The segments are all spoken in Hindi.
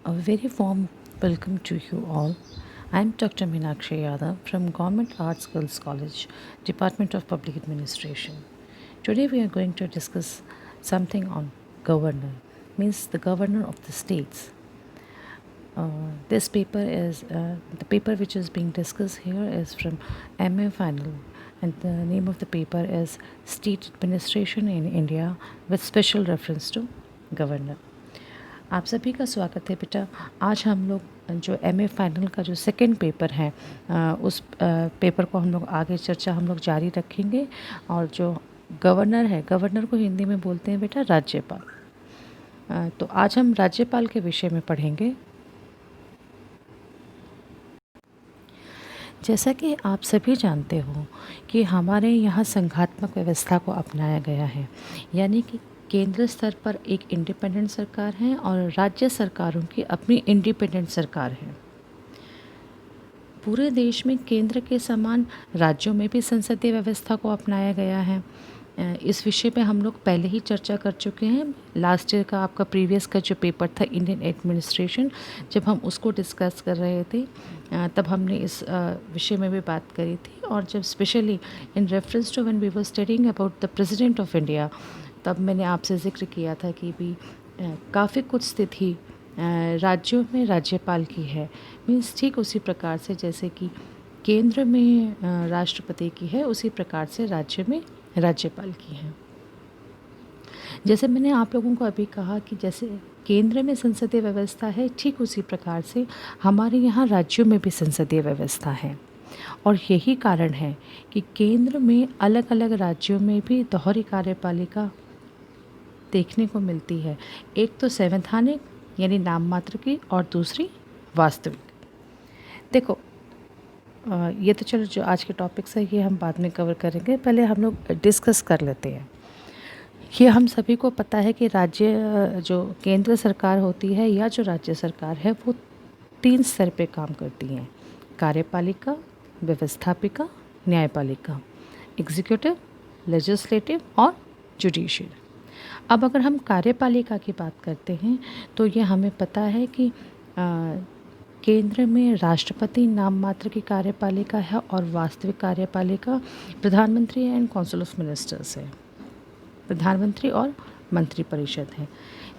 A very warm welcome to you all. I am Dr. Meenakshi Yadav from Government Arts Girls College, Department of Public Administration. Today we are going to discuss something on governor, means the governor of the states. This paper is the paper which is being discussed here is from MA Final, and the name of the paper is State Administration in India with special reference to governor. आप सभी का स्वागत है बेटा। आज हम लोग जो एमए फाइनल का जो सेकंड पेपर है उस पेपर को हम लोग आगे चर्चा हम लोग जारी रखेंगे। और जो गवर्नर है, गवर्नर को हिंदी में बोलते हैं बेटा राज्यपाल। तो आज हम राज्यपाल के विषय में पढ़ेंगे। जैसा कि आप सभी जानते हो कि हमारे यहाँ संघात्मक व्यवस्था को अपनाया गया है, यानी कि केंद्र स्तर पर एक इंडिपेंडेंट सरकार है और राज्य सरकारों की अपनी इंडिपेंडेंट सरकार है। पूरे देश में केंद्र के समान राज्यों में भी संसदीय व्यवस्था को अपनाया गया है। इस विषय पे हम लोग पहले ही चर्चा कर चुके हैं। लास्ट ईयर का आपका प्रीवियस का जो पेपर था इंडियन एडमिनिस्ट्रेशन, जब हम उसको डिस्कस कर रहे थे तब हमने इस विषय में भी बात करी थी। और जब specially in reference to when we were studying about the president of India, तब मैंने आपसे ज़िक्र किया था कि भी काफ़ी कुछ स्थिति राज्यों में राज्यपाल की है। मीन्स ठीक उसी प्रकार से जैसे कि केंद्र में राष्ट्रपति की है, उसी प्रकार से राज्य में राज्यपाल की है। जैसे मैंने आप लोगों को अभी कहा कि जैसे केंद्र में संसदीय व्यवस्था है, ठीक उसी प्रकार से हमारे यहाँ राज्यों में भी संसदीय व्यवस्था है। और यही कारण है कि केंद्र में अलग अलग राज्यों में भी दोहरी कार्यपालिका देखने को मिलती है। एक तो संवैधानिक यानी नाम मात्र की, और दूसरी वास्तविक। देखो ये तो चलो जो आज के टॉपिक्स है ये हम बाद में कवर करेंगे, पहले हम लोग डिस्कस कर लेते हैं। ये हम सभी को पता है कि राज्य जो केंद्र सरकार होती है या जो राज्य सरकार है वो 3 स्तर पे काम करती हैं: कार्यपालिका, व्यवस्थापिका, न्यायपालिका, एग्जीक्यूटिव, लेजिस्लेटिव और जुडिशियल। अब अगर हम कार्यपालिका की बात करते हैं तो ये हमें पता है कि केंद्र में राष्ट्रपति नाम मात्र की कार्यपालिका है और वास्तविक कार्यपालिका प्रधानमंत्री एंड काउंसिल ऑफ मिनिस्टर्स है, प्रधानमंत्री और मंत्रिपरिषद है।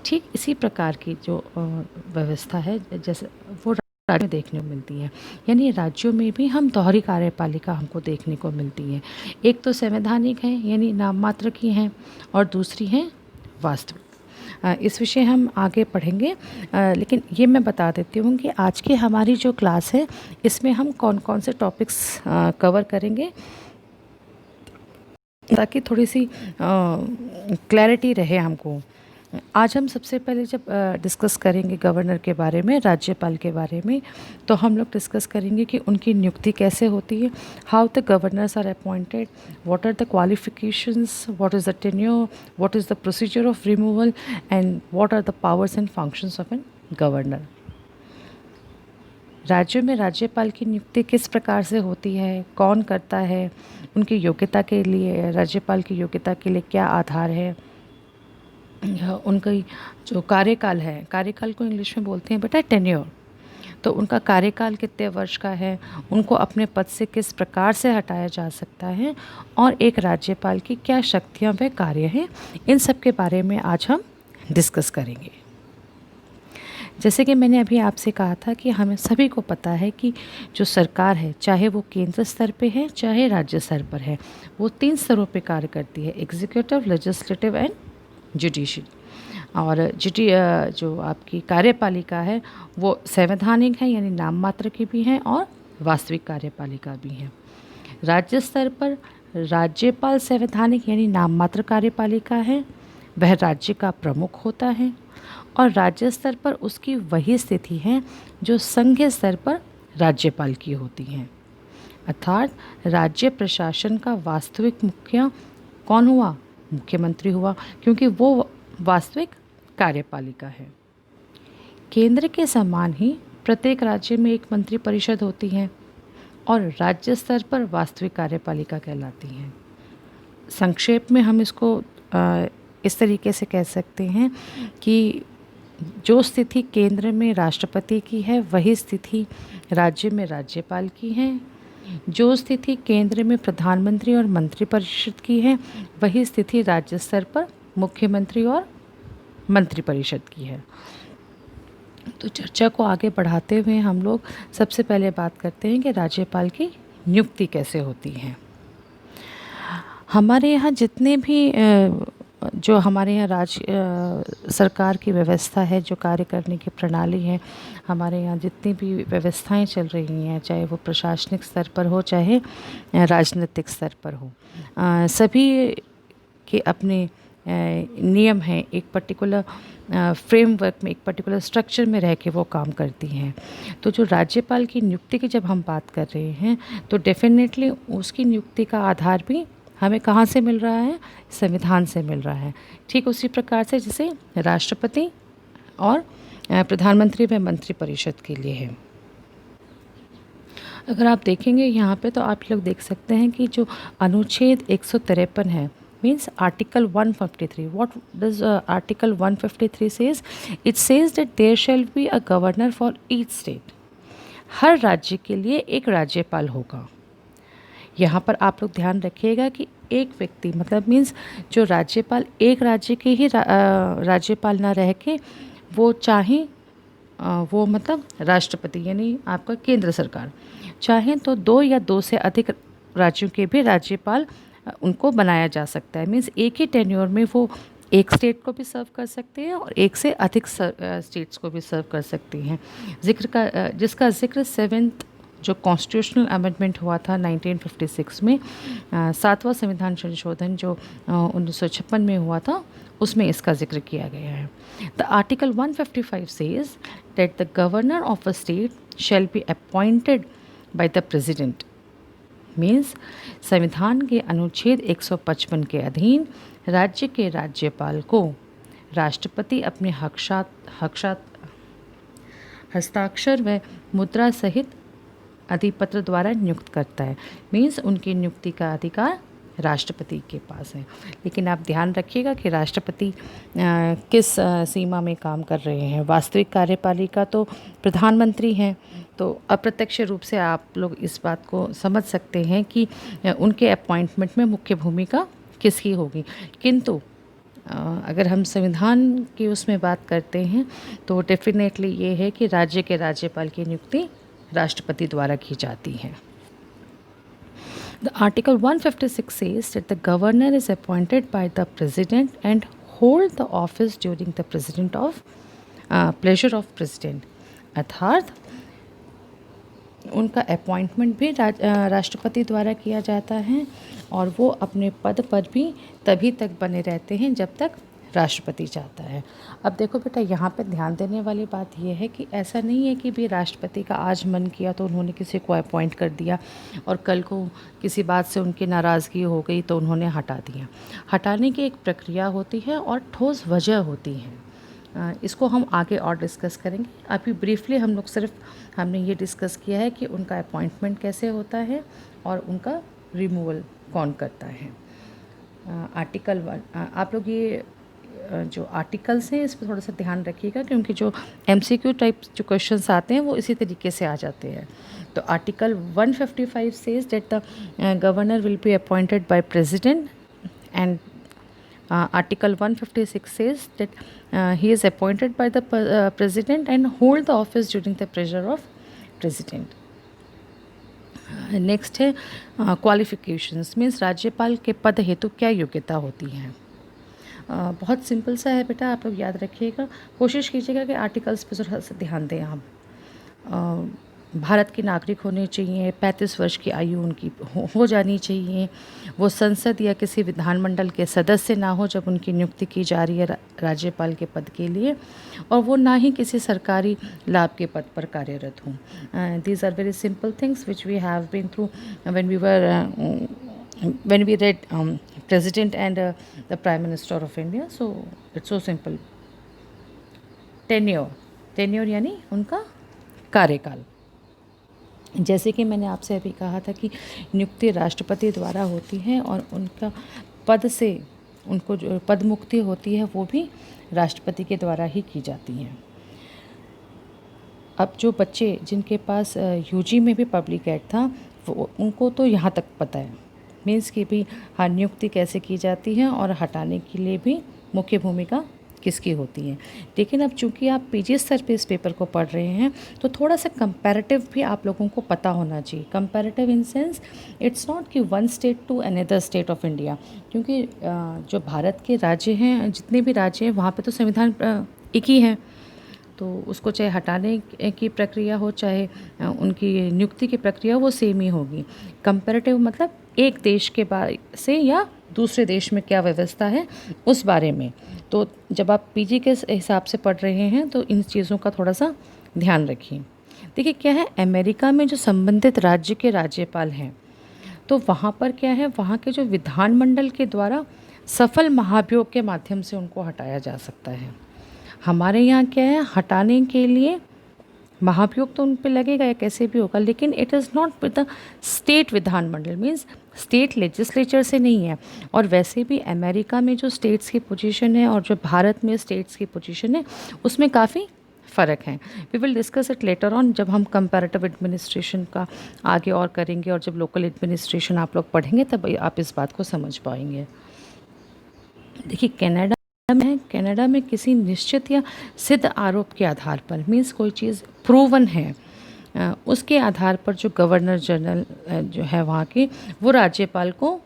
ठीक इसी प्रकार की जो व्यवस्था है जैसे वो राज्य में देखने को मिलती है, यानी राज्यों में भी हम दोहरी कार्यपालिका हमको देखने को मिलती है। एक तो संवैधानिक है यानी नाम मात्र की हैं, और दूसरी हैं वास्तविक। इस विषय हम आगे पढ़ेंगे, लेकिन ये मैं बता देती हूँ कि आज की हमारी जो क्लास है इसमें हम कौन कौन से टॉपिक्स कवर करेंगे, ताकि थोड़ी सी क्लैरिटी रहे हमको। आज हम सबसे पहले जब डिस्कस करेंगे गवर्नर के बारे में, राज्यपाल के बारे में, तो हम लोग डिस्कस करेंगे कि उनकी नियुक्ति कैसे होती है, how the governors are appointed, what are the qualifications, what is the tenure, what is the procedure of removal and what are the powers and functions of an governor. राज्यों में राज्यपाल की नियुक्ति किस प्रकार से होती है, कौन करता है, उनकी योग्यता के लिए, राज्यपाल की योग्यता के लिए क्या आधार है, उनकी जो कार्यकाल है, कार्यकाल को इंग्लिश में बोलते हैं बेटा टेन्योर, तो उनका कार्यकाल कितने वर्ष का है, उनको अपने पद से किस प्रकार से हटाया जा सकता है, और एक राज्यपाल की क्या शक्तियाँ व कार्य हैं, इन सब के बारे में आज हम डिस्कस करेंगे। जैसे कि मैंने अभी आपसे कहा था कि हमें सभी को पता है कि जो सरकार है, चाहे वो केंद्र स्तर पे है चाहे राज्य स्तर पर है, वो 3 स्तरों पे कार्य करती है: एग्जीक्यूटिव, लेजिस्लेटिव एंड जुडिशियल। और जो आपकी कार्यपालिका है वो संवैधानिक है यानी नाम मात्र की भी हैं और वास्तविक कार्यपालिका भी हैं। राज्य स्तर पर राज्यपाल संवैधानिक यानी नाम मात्र कार्यपालिका है, वह राज्य का प्रमुख होता है, और राज्य स्तर पर उसकी वही स्थिति है जो संघीय स्तर पर राज्यपाल की होती हैं। अर्थात राज्य प्रशासन का वास्तविक मुखिया कौन हुआ? मुख्यमंत्री हुआ, क्योंकि वो वास्तविक कार्यपालिका है। केंद्र के समान ही प्रत्येक राज्य में एक मंत्री परिषद होती है और राज्य स्तर पर वास्तविक कार्यपालिका कहलाती हैं। संक्षेप में हम इसको इस तरीके से कह सकते हैं कि जो स्थिति केंद्र में राष्ट्रपति की है वही स्थिति राज्य में राज्यपाल की है। जो स्थिति केंद्र में प्रधानमंत्री और मंत्रिपरिषद की है वही स्थिति राज्य स्तर पर मुख्यमंत्री और मंत्रिपरिषद की है। तो चर्चा को आगे बढ़ाते हुए हम लोग सबसे पहले बात करते हैं कि राज्यपाल की नियुक्ति कैसे होती है। हमारे यहाँ जितने भी जो हमारे यहाँ सरकार की व्यवस्था है, जो कार्य करने की प्रणाली है, हमारे यहाँ जितनी भी व्यवस्थाएं चल रही हैं, चाहे वो प्रशासनिक स्तर पर हो चाहे राजनीतिक स्तर पर हो, सभी के अपने नियम हैं। एक पर्टिकुलर फ्रेमवर्क में, एक पर्टिकुलर स्ट्रक्चर में रह के वो काम करती हैं। तो जो राज्यपाल की नियुक्ति की जब हम बात कर रहे हैं तो डेफिनेटली उसकी नियुक्ति का आधार भी हमें कहाँ से मिल रहा है? संविधान से मिल रहा है। ठीक उसी प्रकार से जैसे राष्ट्रपति और प्रधानमंत्री व मंत्रिपरिषद के लिए है। अगर आप देखेंगे यहाँ पे तो आप लोग देख सकते हैं कि जो अनुच्छेद 153 है, means article 153. What does article 153 says? It says that there shall be a governor for each state. हर राज्य के लिए एक राज्यपाल होगा। यहाँ पर आप लोग ध्यान रखिएगा कि एक व्यक्ति मतलब मीन्स जो राज्यपाल एक राज्य के ही राज्यपाल ना रह के वो चाहे वो मतलब राष्ट्रपति यानी आपका केंद्र सरकार चाहे तो 2 या 2 से अधिक राज्यों के भी राज्यपाल उनको बनाया जा सकता है। मीन्स एक ही टेन्योर में वो एक स्टेट को भी सर्व कर सकते हैं और एक से अधिक स्टेट्स को भी सर्व कर सकती हैं। जिसका जिक्र 7th जो कॉन्स्टिट्यूशनल अमेंडमेंट हुआ था 1956 में, 7वां संविधान संशोधन जो 1956 में हुआ था, उसमें इसका जिक्र किया गया है। The article 155 says that the governor of a state shall be appointed by the president. Means संविधान के अनुच्छेद 155 के अधीन राज्य के राज्यपाल को राष्ट्रपति अपने हस्ताक्षर व मुद्रा सहित अधिपत्र द्वारा नियुक्त करता है। मीन्स उनकी नियुक्ति का अधिकार राष्ट्रपति के पास है। लेकिन आप ध्यान रखिएगा कि राष्ट्रपति किस सीमा में काम कर रहे हैं। वास्तविक कार्यपालिका तो प्रधानमंत्री हैं, तो अप्रत्यक्ष रूप से आप लोग इस बात को समझ सकते हैं कि उनके अपॉइंटमेंट में मुख्य भूमिका किसकी होगी। किंतु अगर हम संविधान की उसमें बात करते हैं तो डेफिनेटली ये है कि राज्य के राज्यपाल की नियुक्ति राष्ट्रपति द्वारा की जाती है। The Article 156 says that the governor is appointed by the president and hold the office during the pleasure of president। अर्थात उनका अपॉइंटमेंट भी राष्ट्रपति द्वारा किया जाता है और वो अपने पद पर भी तभी तक बने रहते हैं जब तक राष्ट्रपति चाहता है। अब देखो बेटा, यहाँ पे ध्यान देने वाली बात यह है कि ऐसा नहीं है कि भी राष्ट्रपति का आज मन किया तो उन्होंने किसी को अपॉइंट कर दिया और कल को किसी बात से उनकी नाराज़गी हो गई तो उन्होंने हटा दिया। हटाने की एक प्रक्रिया होती है और ठोस वजह होती है। इसको हम आगे और डिस्कस करेंगे। अभी ब्रीफली हम लोग हमने ये डिस्कस किया है कि उनका अपॉइंटमेंट कैसे होता है और उनका रिमूवल कौन करता है। आर्टिकल 1 आप लोग ये जो आर्टिकल्स हैं इस पर थोड़ा सा ध्यान रखिएगा क्योंकि जो MCQ टाइप जो क्वेश्चंस आते हैं वो इसी तरीके से आ जाते हैं। तो article 155 says that the governor will be appointed by president and article 156 says that he is appointed by the president and hold the office during the pleasure of president. Next है क्वालिफिकेशंस। मीन्स राज्यपाल के पद हेतु क्या योग्यता होती है। बहुत सिंपल सा है बेटा, आप लोग याद रखिएगा। कोशिश कीजिएगा कि आर्टिकल्स पर ज़रा सा ध्यान दें आप। भारत के नागरिक होने चाहिए, 35 वर्ष की आयु उनकी हो जानी चाहिए, वो संसद या किसी विधानमंडल के सदस्य ना हो जब उनकी नियुक्ति की जा रही है राज्यपाल के पद के लिए, और वो ना ही किसी सरकारी लाभ के पद पर कार्यरत हों। These are very simple things which we have been through when we read President and the Prime Minister of India. So it's so simple. Tenure यानी उनका कार्यकाल। जैसे कि मैंने आपसे अभी कहा था कि नियुक्ति राष्ट्रपति द्वारा होती है और उनका पद से उनको जो पद मुक्ति होती है वो भी राष्ट्रपति के द्वारा ही की जाती है। अब जो बच्चे जिनके पास यूजी में भी पब्लिक एड था वो उनको तो यहाँ तक पता है, मीन्स कि भी हाँ नियुक्ति कैसे की जाती है और हटाने के लिए भी मुख्य भूमिका किसकी होती है। लेकिन अब चूंकि आप पीजी स्तर पे इस पेपर को पढ़ रहे हैं तो थोड़ा सा कंपैरेटिव भी आप लोगों को पता होना चाहिए। Comparative in sense it's not कि one state to another state of India, क्योंकि जो भारत के राज्य हैं, जितने भी राज्य हैं वहाँ पे तो संविधान एक ही है, तो उसको चाहे हटाने की प्रक्रिया हो चाहे उनकी नियुक्ति की प्रक्रिया वो सेम ही होगी। कंपैरेटिव मतलब एक देश के बारे से या दूसरे देश में क्या व्यवस्था है उस बारे में। तो जब आप पीजी के हिसाब से पढ़ रहे हैं तो इन चीज़ों का थोड़ा सा ध्यान रखिए। देखिए क्या है, अमेरिका में जो संबंधित राज्य के राज्यपाल हैं तो वहाँ पर क्या है, वहाँ के जो विधानमंडल के द्वारा सफल महाभियोग के माध्यम से उनको हटाया जा सकता है। हमारे यहाँ क्या है, हटाने के लिए महाभियोग तो उन पे लगेगा या कैसे भी होगा, लेकिन it is not with the state विधानमंडल, मीन्स स्टेट लेजिस्लेचर से नहीं है। और वैसे भी अमेरिका में जो स्टेट्स की पोजीशन है और जो भारत में स्टेट्स की पोजीशन है उसमें काफ़ी फ़र्क है। We will discuss it later on जब हम कंपैरेटिव एडमिनिस्ट्रेशन का आगे और करेंगे, और जब लोकल एडमिनिस्ट्रेशन आप लोग पढ़ेंगे तब आप इस बात को समझ पाएंगे। देखिए कनाडा में किसी निश्चित या सिद्ध आरोप के आधार पर, मीन्स कोई चीज़ प्रूवन है, उसके आधार पर जो गवर्नर जनरल जो है वहाँ के, वो राज्यपाल को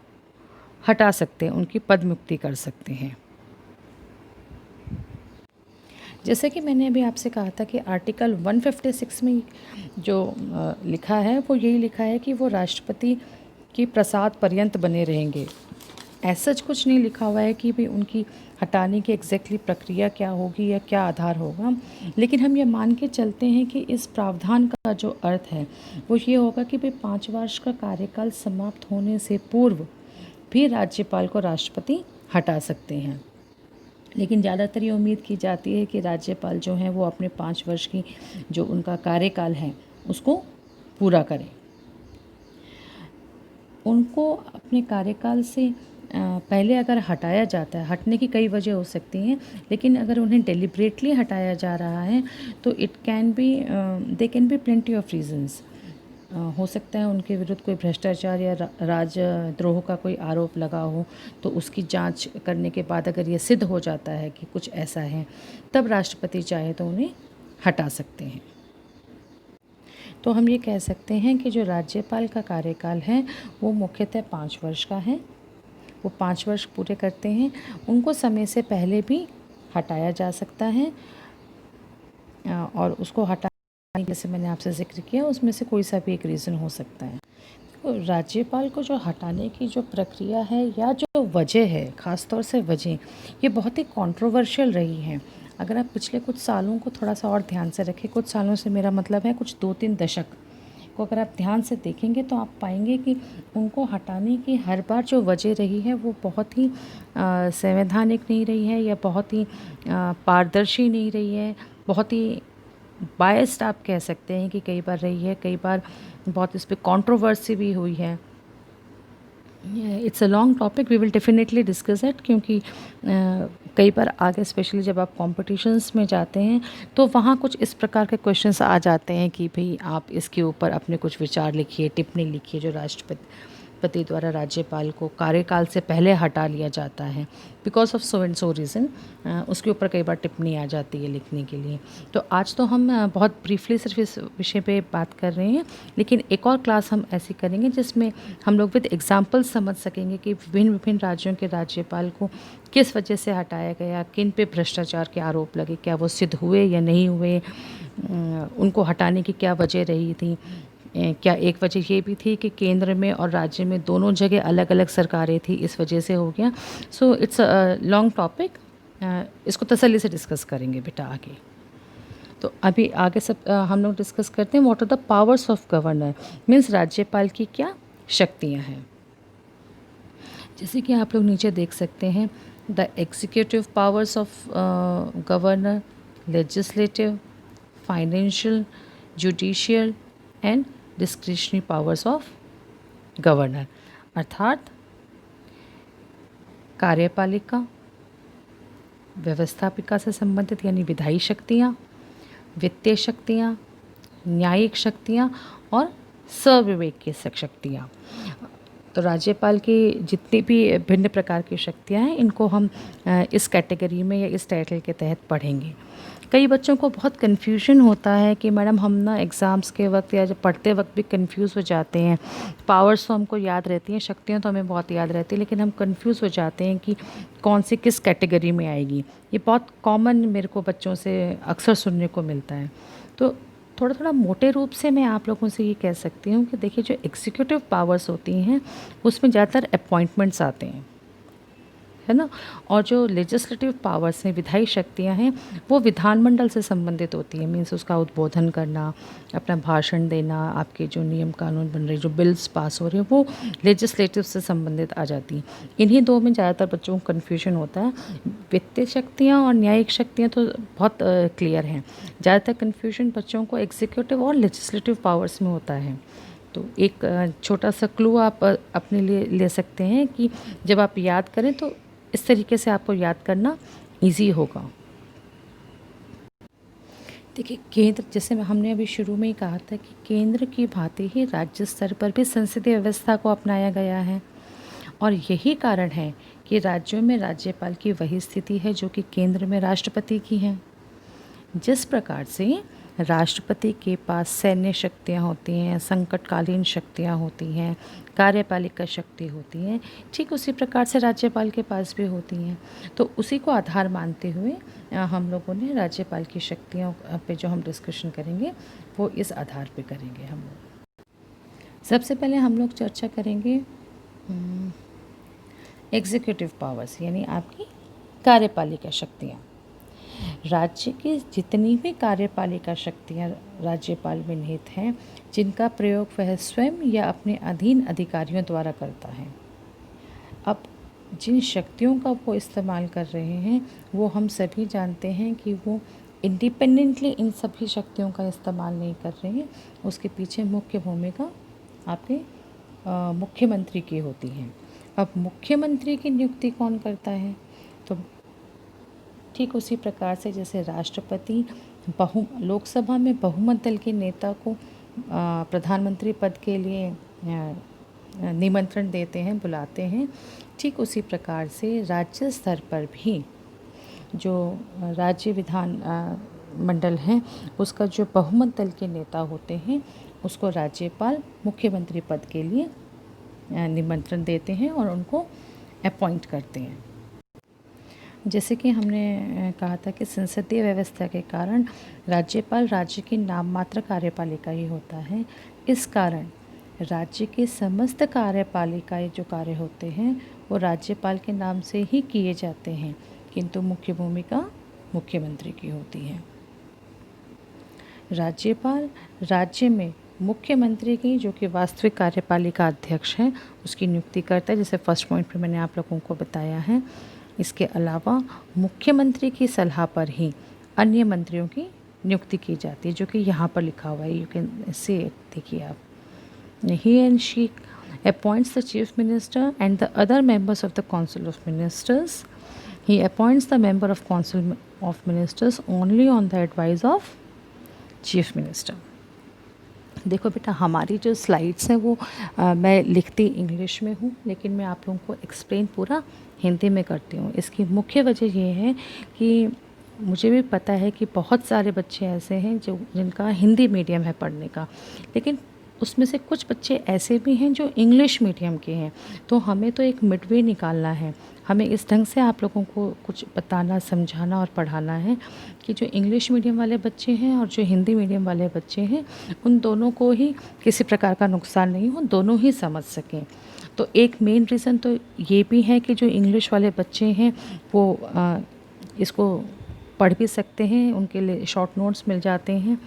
हटा सकते हैं, उनकी पद मुक्ति कर सकते हैं। जैसे कि मैंने अभी आपसे कहा था कि आर्टिकल 156 में जो लिखा है वो यही लिखा है कि वो राष्ट्रपति की प्रसाद पर्यंत बने रहेंगे। ऐसा कुछ नहीं लिखा हुआ है कि भाई उनकी हटाने की एग्जैक्टली प्रक्रिया क्या होगी या क्या आधार होगा, लेकिन हम ये मान के चलते हैं कि इस प्रावधान का जो अर्थ है वो ये होगा कि भाई 5 वर्ष का कार्यकाल समाप्त होने से पूर्व भी राज्यपाल को राष्ट्रपति हटा सकते हैं। लेकिन ज़्यादातर ये उम्मीद की जाती है कि राज्यपाल जो हैं वो अपने 5 वर्ष की जो उनका कार्यकाल है उसको पूरा करें। उनको अपने कार्यकाल से पहले अगर हटाया जाता है, हटने की कई वजह हो सकती हैं, लेकिन अगर उन्हें डेलिब्रेटली हटाया जा रहा है तो it can be they can be plenty of reasons. हो सकता है उनके विरुद्ध कोई भ्रष्टाचार या राजद्रोह का कोई आरोप लगा हो, तो उसकी जांच करने के बाद अगर ये सिद्ध हो जाता है कि कुछ ऐसा है, तब राष्ट्रपति चाहे तो उन्हें हटा सकते हैं। तो हम ये कह सकते हैं कि जो राज्यपाल का कार्यकाल है वो मुख्यतः 5 वर्ष का है। वो 5 वर्ष पूरे करते हैं, उनको समय से पहले भी हटाया जा सकता है, और उसको हटाने जैसे मैंने आपसे जिक्र किया उसमें से कोई सा भी एक रीज़न हो सकता है। तो राज्यपाल को जो हटाने की जो प्रक्रिया है या जो वजह है, ख़ास तौर से वजह, ये बहुत ही कंट्रोवर्शियल रही है। अगर आप पिछले कुछ सालों को थोड़ा सा और ध्यान से रखें, कुछ सालों से मेरा मतलब है कुछ 2-3 दशक को अगर आप ध्यान से देखेंगे तो आप पाएंगे कि उनको हटाने की हर बार जो वजह रही है वो बहुत ही संवैधानिक नहीं रही है या बहुत ही पारदर्शी नहीं रही है, बहुत ही बायस्ड आप कह सकते हैं कि कई बार रही है, कई बार बहुत इस पे कंट्रोवर्सी भी हुई है। It's a long topic, we will definitely discuss it, क्योंकि कई बार आगे स्पेशली जब आप कॉम्पिटिशन्स में जाते हैं तो वहाँ कुछ इस प्रकार के क्वेश्चंस आ जाते हैं कि भाई आप इसके ऊपर अपने कुछ विचार लिखिए, टिप्पणी लिखिए। जो राष्ट्रपति द्वारा राज्यपाल को कार्यकाल से पहले हटा लिया जाता है because of so and so reason, उसके ऊपर कई बार टिप्पणी आ जाती है लिखने के लिए। तो आज तो हम बहुत ब्रीफली सिर्फ इस विषय पे बात कर रहे हैं, लेकिन एक और क्लास हम ऐसी करेंगे जिसमें हम लोग विद एग्जांपल समझ सकेंगे कि विभिन्न विभिन्न राज्यों के राज्यपाल को किस वजह से हटाया गया, किन पे भ्रष्टाचार के आरोप लगे, क्या वो सिद्ध हुए या नहीं हुए, उनको हटाने की क्या वजह रही थी। क्या एक वजह ये भी थी कि केंद्र में और राज्य में दोनों जगह अलग अलग सरकारें थी, इस वजह से हो गया। So it's a long topic, इसको तसल्ली से डिस्कस करेंगे बेटा आगे। तो अभी आगे सब हम लोग डिस्कस करते हैं what are the powers of governor, means राज्यपाल की क्या शक्तियाँ हैं। जैसे कि आप लोग नीचे देख सकते हैं, the executive powers of governor, legislative, financial, judicial and discretionary powers of governor. अर्थात कार्यपालिका, व्यवस्थापिका से संबंधित यानी विधायी शक्तियाँ, वित्तीय शक्तियाँ, न्यायिक शक्तियाँ और सविवेकीय शक्तियाँ। तो राज्यपाल की जितनी भी भिन्न प्रकार की शक्तियाँ हैं, इनको हम इस कैटेगरी में या इस टाइटल के तहत पढ़ेंगे। कई बच्चों को बहुत कन्फ्यूजन होता है कि मैडम हम ना एग्ज़ाम्स के वक्त या जब पढ़ते वक्त भी कंफ्यूज हो जाते हैं। पावर्स तो हमको याद रहती हैं, शक्तियाँ तो हमें बहुत याद रहती हैं, लेकिन हम कंफ्यूज हो जाते हैं कि कौन सी किस कैटेगरी में आएगी। ये बहुत कॉमन मेरे को बच्चों से अक्सर सुनने को मिलता है। तो थोड़ा थोड़ा मोटे रूप से मैं आप लोगों से ये कह सकती हूँ कि देखिए, जो एग्जीक्यूटिव पावर्स होती हैं उसमें ज़्यादातर अपॉइंटमेंट्स आते हैं, है ना। और जो लेजिस्लेटिव पावर्स हैं, विधायी शक्तियाँ हैं, वो विधानमंडल से संबंधित होती हैं। मीन्स उसका उद्बोधन करना, अपना भाषण देना, आपके जो नियम कानून बन रहे, जो बिल्स पास हो रहे हैं, वो लेजिस्लेटिव से संबंधित आ जाती हैं। इन्हीं दो में ज़्यादातर बच्चों को कन्फ्यूजन होता है। वित्तीय शक्तियाँ और न्यायिक शक्तियाँ तो बहुत क्लियर हैं। ज़्यादातर कन्फ्यूजन बच्चों को एग्जीक्यूटिव और लेजिस्लेटिव पावर्स में होता है। तो एक छोटा सा क्लू आप अपने लिए ले सकते हैं कि जब आप याद करें तो इस तरीके से आपको याद करना इजी होगा। देखिए, केंद्र, जैसे हमने अभी शुरू में ही कहा था कि केंद्र की भांति ही राज्य स्तर पर भी संसदीय व्यवस्था को अपनाया गया है, और यही कारण है कि राज्यों में राज्यपाल की वही स्थिति है जो कि केंद्र में राष्ट्रपति की है। जिस प्रकार से राष्ट्रपति के पास सैन्य शक्तियाँ होती हैं, संकटकालीन शक्तियाँ होती हैं, कार्यपालिका शक्ति होती हैं, ठीक उसी प्रकार से राज्यपाल के पास भी होती हैं। तो उसी को आधार मानते हुए हम लोगों ने राज्यपाल की शक्तियों पे जो हम डिस्कशन करेंगे वो इस आधार पे करेंगे हम लोग। सबसे पहले हम लोग चर्चा करेंगे एग्जीक्यूटिव पावर्स, यानी आपकी कार्यपालिका शक्तियाँ। राज्य की जितनी भी कार्यपालिका शक्तियाँ राज्यपाल में निहित हैं, जिनका प्रयोग वह स्वयं या अपने अधीन अधिकारियों द्वारा करता है। अब जिन शक्तियों का वो इस्तेमाल कर रहे हैं, वो हम सभी जानते हैं कि वो इंडिपेंडेंटली इन सभी शक्तियों का इस्तेमाल नहीं कर रहे हैं। उसके पीछे मुख्य भूमिका आपके मुख्यमंत्री की होती है। अब मुख्यमंत्री की नियुक्ति कौन करता है? तो ठीक उसी प्रकार से जैसे राष्ट्रपति लोकसभा में बहुमत दल के नेता को प्रधानमंत्री पद के लिए निमंत्रण देते हैं, बुलाते हैं, ठीक उसी प्रकार से राज्य स्तर पर भी जो राज्य विधान मंडल है, उसका जो बहुमत दल के नेता होते हैं, उसको राज्यपाल मुख्यमंत्री पद के लिए निमंत्रण देते हैं और उनको अपॉइंट करते हैं। जैसे कि हमने कहा था कि संसदीय व्यवस्था के कारण राज्यपाल राज्य की नाम मात्र कार्यपालिका ही होता है। इस कारण राज्य के समस्त कार्यपालिकाएं जो कार्य होते हैं वो राज्यपाल के नाम से ही किए जाते हैं, किंतु मुख्य भूमिका मुख्यमंत्री की होती है। राज्यपाल राज्य में मुख्यमंत्री की, जो कि वास्तविक कार्यपालिका अध्यक्ष हैं, उसकी नियुक्ति करता है, जैसे फर्स्ट पॉइंट पे मैंने आप लोगों को बताया है। इसके अलावा मुख्यमंत्री की सलाह पर ही अन्य मंत्रियों की नियुक्ति की जाती है, जो कि यहाँ पर लिखा हुआ है, यू कैन से, देखिए आप, he and she appoints the chief minister and the other members of the council of ministers. He appoints the member of council of ministers only on the advice of chief minister. देखो बेटा, हमारी जो स्लाइड्स हैं वो मैं लिखती इंग्लिश में हूँ, लेकिन मैं आप लोगों को एक्सप्लेन पूरा हिंदी में करती हूँ। इसकी मुख्य वजह ये है कि मुझे भी पता है कि बहुत सारे बच्चे ऐसे हैं जिनका हिंदी मीडियम है पढ़ने का, लेकिन उसमें से कुछ बच्चे ऐसे भी हैं जो इंग्लिश मीडियम के हैं। तो हमें तो एक मिडवे निकालना है, हमें इस ढंग से आप लोगों को कुछ बताना, समझाना और पढ़ाना है कि जो इंग्लिश मीडियम वाले बच्चे हैं और जो हिंदी मीडियम वाले बच्चे हैं, उन दोनों को ही किसी प्रकार का नुकसान नहीं हो, दोनों ही समझ सकें। तो एक मेन रीज़न तो ये भी है कि जो इंग्लिश वाले बच्चे हैं वो इसको पढ़ भी सकते हैं, उनके लिए शॉर्ट नोट्स मिल जाते हैं,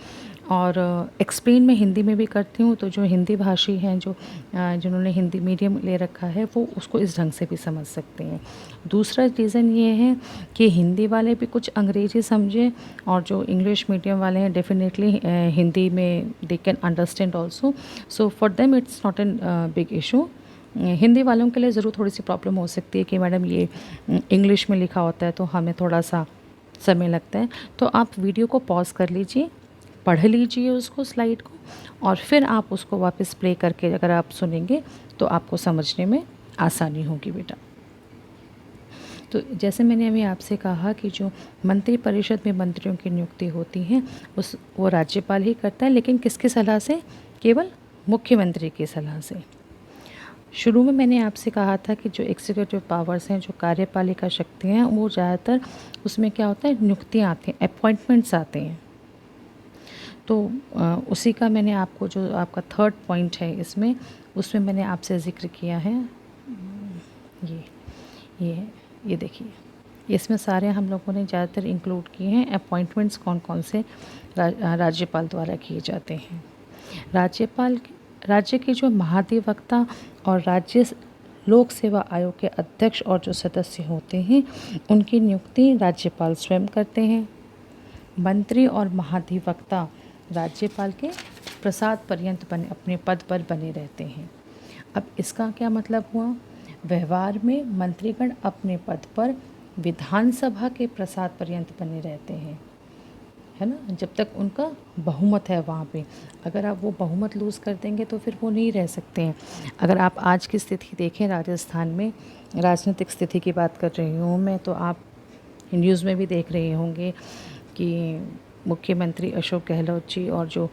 और एक्सप्लेन मैं हिंदी में भी करती हूँ। तो जो हिंदी भाषी हैं, जिन्होंने हिंदी मीडियम ले रखा है, वो उसको इस ढंग से भी समझ सकते हैं। दूसरा रीज़न ये है कि हिंदी वाले भी कुछ अंग्रेजी समझें, और जो इंग्लिश मीडियम वाले हैं डेफिनेटली हिंदी में they can understand also. So for them it's not an big issue. Hindi वालों के लिए ज़रूर थोड़ी सी प्रॉब्लम हो सकती है कि मैडम ये इंग्लिश में लिखा होता है तो हमें थोड़ा सा समय लगता है। तो आप वीडियो को पॉज़ कर लीजिए, पढ़ लीजिए उसको, स्लाइड को, और फिर आप उसको वापस प्ले करके अगर आप सुनेंगे तो आपको समझने में आसानी होगी बेटा। तो जैसे मैंने अभी आपसे कहा कि जो मंत्रिपरिषद में मंत्रियों की नियुक्ति होती है वो राज्यपाल ही करता है, लेकिन किसकी सलाह से? केवल मुख्यमंत्री की सलाह से। शुरू में मैंने आपसे कहा था कि जो एग्जीक्यूटिव पावर्स हैं, जो कार्यपालिका शक्ति हैं, वो ज़्यादातर उसमें क्या होता है, नियुक्तियाँ आती हैं, अपॉइंटमेंट्स आते हैं। तो उसी का मैंने आपको जो आपका थर्ड पॉइंट है इसमें, उसमें मैंने आपसे ज़िक्र किया है। ये देखिए, इसमें सारे हम लोगों ने ज़्यादातर इंक्लूड किए हैं अपॉइंटमेंट्स कौन कौन से राज्यपाल द्वारा किए जाते हैं। राज्य के जो महाधिवक्ता और राज्य लोक सेवा आयोग के अध्यक्ष और जो सदस्य होते हैं उनकी नियुक्ति राज्यपाल स्वयं करते हैं। मंत्री और महाधिवक्ता राज्यपाल के प्रसाद पर्यंत अपने पद पर बने रहते हैं। अब इसका क्या मतलब हुआ? व्यवहार में मंत्रीगण अपने पद पर विधानसभा के प्रसाद पर्यंत बने रहते हैं, है ना, जब तक उनका बहुमत है वहाँ पे। अगर आप वो बहुमत लूज़ कर देंगे तो फिर वो नहीं रह सकते हैं। अगर आप आज की स्थिति देखें, राजस्थान में राजनीतिक स्थिति की बात कर रही हूँ मैं, तो आप न्यूज़ में भी देख रहे होंगे कि मुख्यमंत्री अशोक गहलोत जी और जो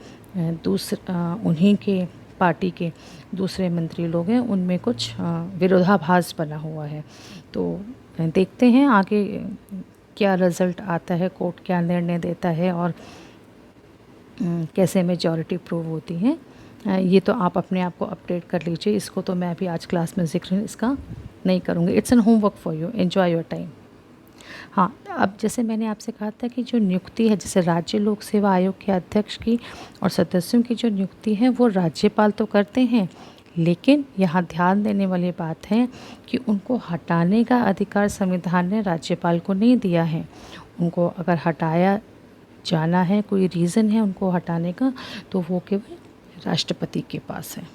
उन्हीं के पार्टी के दूसरे मंत्री लोग हैं उनमें कुछ विरोधाभास बना हुआ है। तो देखते हैं आगे क्या रिज़ल्ट आता है, कोर्ट क्या निर्णय देता है और कैसे मेजॉरिटी प्रूव होती है। ये तो आप अपने आप को अपडेट कर लीजिए। इसको तो मैं अभी आज क्लास में जिक्र इसका नहीं करूँगी। It's an homework for you, enjoy your time. हाँ, अब जैसे मैंने आपसे कहा था कि जो नियुक्ति है, जैसे राज्य लोक सेवा आयोग के अध्यक्ष की और सदस्यों की जो नियुक्ति है वो राज्यपाल तो करते हैं, लेकिन यहाँ ध्यान देने वाली बात है कि उनको हटाने का अधिकार संविधान ने राज्यपाल को नहीं दिया है। उनको अगर हटाया जाना है, कोई रीज़न है उनको हटाने का, तो वो केवल राष्ट्रपति के पास है।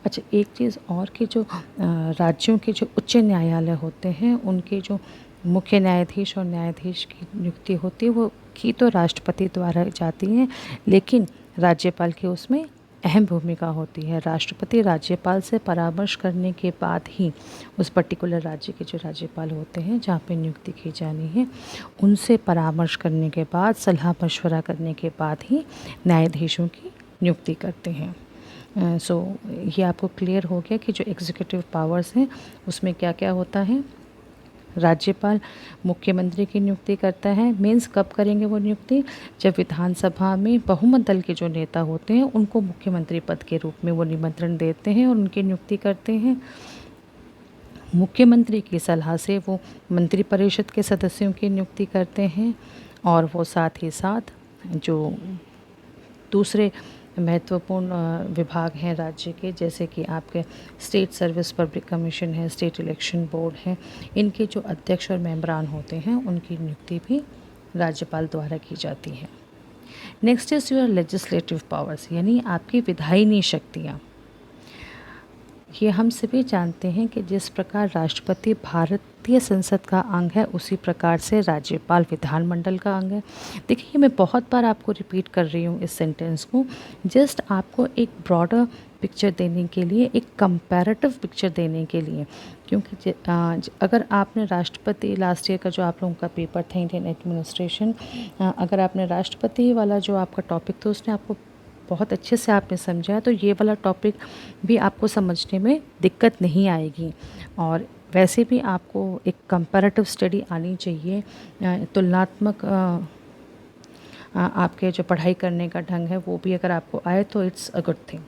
अच्छा, एक चीज़ और कि जो राज्यों के जो उच्च न्यायालय होते हैं उनके जो मुख्य न्यायाधीश और न्यायाधीश की नियुक्ति होती है वो की तो राष्ट्रपति द्वारा जाती है, लेकिन राज्यपाल की उसमें अहम भूमिका होती है। राष्ट्रपति राज्यपाल से परामर्श करने के बाद ही उस पर्टिकुलर राज्य के जो राज्यपाल होते हैं जहाँ पे नियुक्ति की जानी है, उनसे परामर्श करने के बाद, सलाह मशवरा करने के बाद ही न्यायाधीशों की नियुक्ति करते हैं। सो ये आपको क्लियर हो गया कि जो एग्जीक्यूटिव पावर्स हैं उसमें क्या क्या होता है। राज्यपाल मुख्यमंत्री की नियुक्ति करता है। मीन्स कब करेंगे वो नियुक्ति? जब विधानसभा में बहुमत दल के जो नेता होते हैं उनको मुख्यमंत्री पद के रूप में वो निमंत्रण देते हैं और उनकी नियुक्ति करते हैं। मुख्यमंत्री की सलाह से वो मंत्रिपरिषद के सदस्यों की नियुक्ति करते हैं और वो साथ ही साथ जो दूसरे महत्वपूर्ण विभाग हैं राज्य के, जैसे कि आपके स्टेट सर्विस पब्लिक कमीशन है, स्टेट इलेक्शन बोर्ड है, इनके जो अध्यक्ष और मेंबरान होते हैं उनकी नियुक्ति भी राज्यपाल द्वारा की जाती है। Next is your legislative powers, यानी आपकी विधायिनी शक्तियाँ। ये हम सभी जानते हैं कि जिस प्रकार राष्ट्रपति भारतीय संसद का अंग है उसी प्रकार से राज्यपाल विधानमंडल का अंग है। देखिए, मैं बहुत बार आपको रिपीट कर रही हूँ इस सेंटेंस को, जस्ट आपको एक ब्रॉडर पिक्चर देने के लिए, एक कंपैरेटिव पिक्चर देने के लिए, क्योंकि अगर आपने राष्ट्रपति, लास्ट ईयर का जो आप लोगों का पेपर था इंडियन एडमिनिस्ट्रेशन, अगर आपने राष्ट्रपति वाला जो आपका टॉपिक था उसने आपको बहुत अच्छे से आपने समझा, तो ये वाला टॉपिक भी आपको समझने में दिक्कत नहीं आएगी। और वैसे भी आपको एक कंपैरेटिव स्टडी आनी चाहिए, तुलनात्मक आपके जो पढ़ाई करने का ढंग है वो भी अगर आपको आए तो इट्स अ गुड थिंग।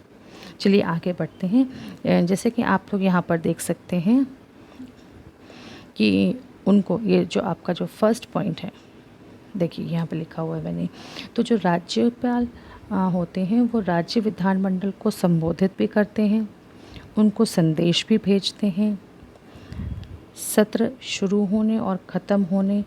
चलिए आगे बढ़ते हैं। जैसे कि आप लोग यहाँ पर देख सकते हैं कि उनको, ये जो आपका जो फर्स्ट पॉइंट है, देखिए यहाँ पे लिखा हुआ है मैंने, तो जो राज्यपाल होते हैं वो राज्य विधानमंडल को संबोधित भी करते हैं, उनको संदेश भी भेजते हैं, सत्र शुरू होने और ख़त्म होने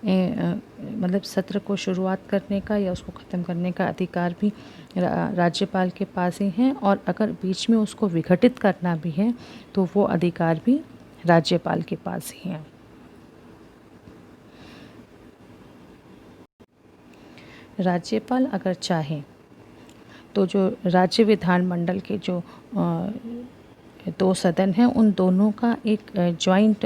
मतलब सत्र को शुरुआत करने का या उसको ख़त्म करने का अधिकार भी राज्यपाल के पास ही है, और अगर बीच में उसको विघटित करना भी है तो वो अधिकार भी राज्यपाल के पास ही है। राज्यपाल अगर चाहे तो जो राज्य विधानमंडल के जो दो सदन हैं उन दोनों का एक जॉइंट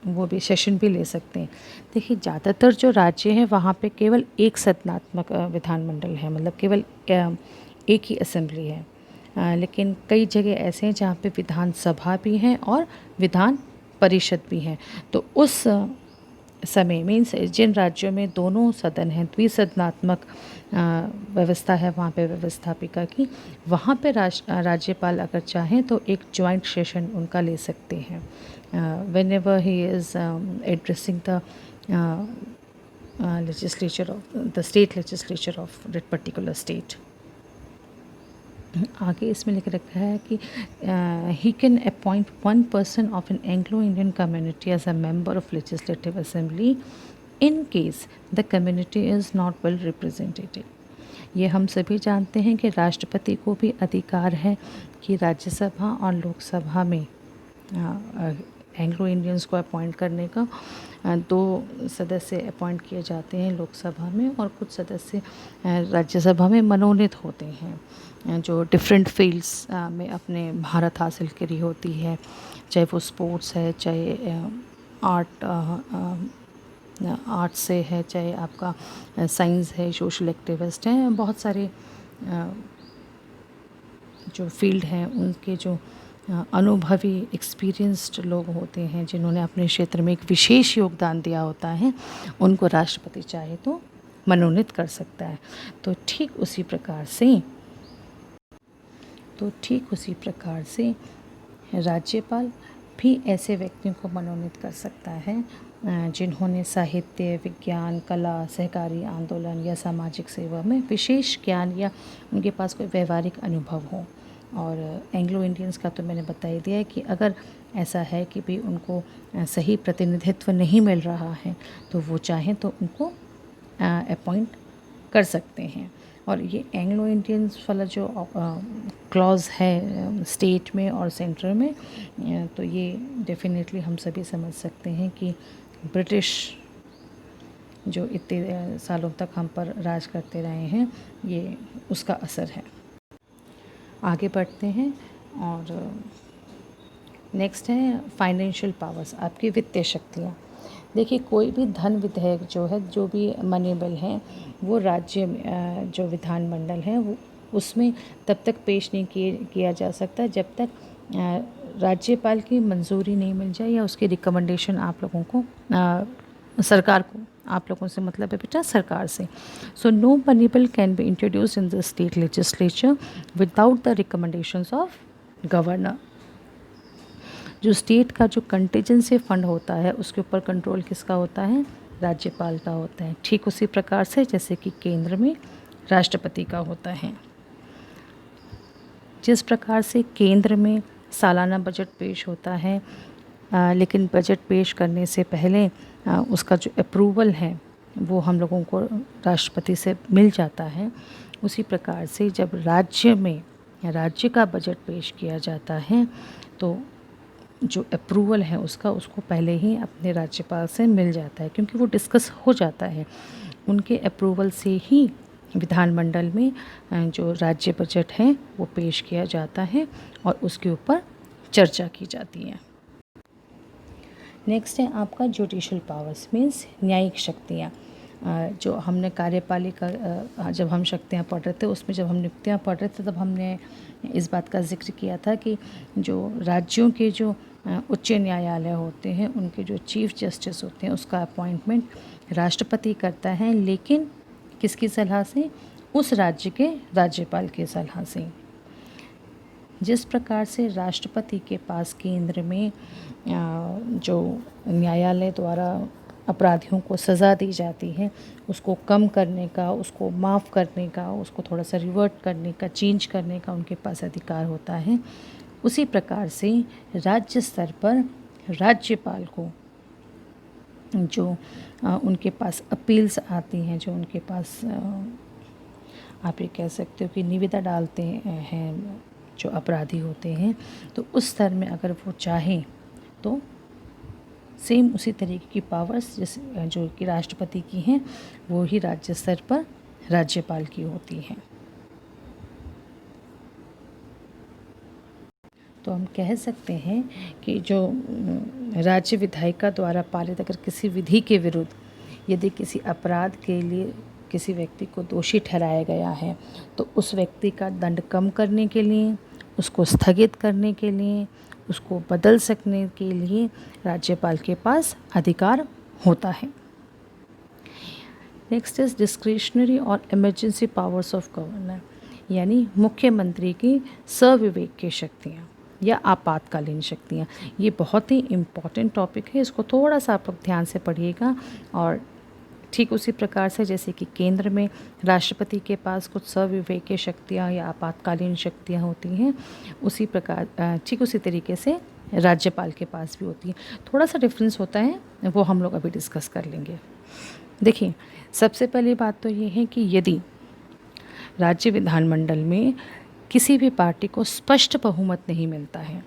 वो भी सेशन भी ले सकते हैं। देखिए, ज़्यादातर जो राज्य हैं वहाँ पे केवल एक सदनात्मक विधानमंडल है, मतलब केवल एक ही असेंबली है। लेकिन कई जगह ऐसे हैं जहाँ पे विधानसभा भी हैं और विधान परिषद भी हैं। तो उस समय मीन्स जिन राज्यों में दोनों सदन हैं, द्विसदनात्मक व्यवस्था है वहाँ पे व्यवस्थापिका की, वहाँ पे राज्यपाल अगर चाहें तो एक जॉइंट सेशन उनका ले सकते हैं whenever he is addressing the legislature of the state legislature of that particular state. आगे इसमें लिख रखा है कि he can appoint one person of an Anglo-Indian community as a member of legislative assembly in case the community is not well represented. ये हम सभी जानते हैं कि राष्ट्रपति को भी अधिकार है कि राज्यसभा और लोकसभा में एंग्लो इंडियंस को अपॉइंट करने का। दो सदस्य अपॉइंट किए जाते हैं लोकसभा में और कुछ सदस्य राज्यसभा में मनोनीत होते हैं जो डिफरेंट फील्ड्स में अपने महारत हासिल करी होती है, चाहे वो स्पोर्ट्स है, चाहे आर्ट से है, चाहे आपका साइंस है, सोशल एक्टिविस्ट हैं, बहुत सारे जो फील्ड हैं उनके जो अनुभवी एक्सपीरियंस्ड लोग होते हैं जिन्होंने अपने क्षेत्र में एक विशेष योगदान दिया होता है, उनको राष्ट्रपति चाहे तो मनोनीत कर सकता है। तो ठीक उसी प्रकार से राज्यपाल भी ऐसे व्यक्तियों को मनोनीत कर सकता है जिन्होंने साहित्य, विज्ञान, कला, सहकारी आंदोलन या सामाजिक सेवा में विशेष ज्ञान या उनके पास कोई व्यवहारिक अनुभव हो। और एंग्लो इंडियंस का तो मैंने बता ही दिया है कि अगर ऐसा है कि भी उनको सही प्रतिनिधित्व नहीं मिल रहा है तो वो चाहें तो उनको अपॉइंट कर सकते हैं। और ये एंग्लो इंडियंस वाला जो क्लॉज है स्टेट में और सेंटर में, तो ये डेफिनेटली हम सभी समझ सकते हैं कि ब्रिटिश जो इतने सालों तक हम पर राज करते रहे हैं, ये उसका असर है। आगे बढ़ते हैं और नेक्स्ट है फाइनेंशियल पावर्स, आपकी वित्तीय शक्तियाँ। देखिए, कोई भी धन विधेयक जो है, जो भी मनी बिल है, वो राज्य जो विधानमंडल है वो उसमें तब तक पेश नहीं किया जा सकता जब तक राज्यपाल की मंजूरी नहीं मिल जाए या उसकी रिकमेंडेशन आप लोगों को सरकार को, आप लोगों से मतलब है बेटा सरकार से। So no money bill can be introduced in the state legislature without the recommendations of governor. जो स्टेट का जो कंटीजेंसी फंड होता है उसके ऊपर कंट्रोल किसका होता है? राज्यपाल का होता है। ठीक उसी प्रकार से जैसे कि केंद्र में राष्ट्रपति का होता है। जिस प्रकार से केंद्र में सालाना बजट पेश होता है, लेकिन बजट पेश करने से पहले उसका जो अप्रूवल है वो हम लोगों को राष्ट्रपति से मिल जाता है, उसी प्रकार से जब राज्य का बजट पेश किया जाता है तो जो अप्रूवल है उसको पहले ही अपने राज्यपाल से मिल जाता है, क्योंकि वो डिस्कस हो जाता है। उनके अप्रूवल से ही विधानमंडल में जो राज्य बजट है वो पेश किया जाता है और उसके ऊपर चर्चा की जाती है। नेक्स्ट है आपका जुडिशल पावर्स, मीन्स न्यायिक शक्तियाँ। जो हमने कार्यपालिका जब हम शक्तियाँ पढ़ रहे थे उसमें जब हम नियुक्तियाँ पढ़ रहे थे तब हमने इस बात का जिक्र किया था कि जो राज्यों के जो उच्च न्यायालय होते हैं उनके जो चीफ जस्टिस होते हैं उसका अपॉइंटमेंट राष्ट्रपति करता है, लेकिन किसकी सलाह से? उस राज्य के राज्यपाल की सलाह से। जिस प्रकार से राष्ट्रपति के पास केंद्र में जो न्यायालय द्वारा अपराधियों को सज़ा दी जाती है उसको कम करने का, उसको माफ़ करने का, उसको थोड़ा सा रिवर्ट करने का, चेंज करने का उनके पास अधिकार होता है, उसी प्रकार से राज्य स्तर पर राज्यपाल को जो उनके पास अपील्स आती हैं, जो उनके पास आप ये कह सकते हो कि निविदा डालते हैं जो अपराधी होते हैं, तो उस स्तर में अगर वो चाहें तो सेम उसी तरीके की पावर्स जैसे जो कि राष्ट्रपति की हैं वो ही राज्य स्तर पर राज्यपाल की होती हैं। तो हम कह सकते हैं कि जो राज्य विधायिका द्वारा पारित अगर किसी विधि के विरुद्ध यदि किसी अपराध के लिए किसी व्यक्ति को दोषी ठहराया गया है, तो उस व्यक्ति का दंड कम करने के लिए, उसको स्थगित करने के लिए, उसको बदल सकने के लिए राज्यपाल के पास अधिकार होता है। नेक्स्ट इज डिस्क्रिशनरी और इमरजेंसी पावर्स ऑफ गवर्नर, यानी मुख्यमंत्री की सविवेक की शक्तियाँ या आपातकालीन शक्तियाँ। ये बहुत ही इम्पॉर्टेंट टॉपिक है, इसको थोड़ा सा आप लोग ध्यान से पढ़िएगा। और ठीक उसी प्रकार से जैसे कि केंद्र में राष्ट्रपति के पास कुछ सविवेकीय शक्तियाँ या आपातकालीन शक्तियाँ होती हैं, उसी प्रकार ठीक उसी तरीके से राज्यपाल के पास भी होती है। थोड़ा सा डिफरेंस होता है, वो हम लोग अभी डिस्कस कर लेंगे। देखिए, सबसे पहली बात तो ये है कि यदि राज्य विधानमंडल में किसी भी पार्टी को स्पष्ट बहुमत नहीं मिलता है,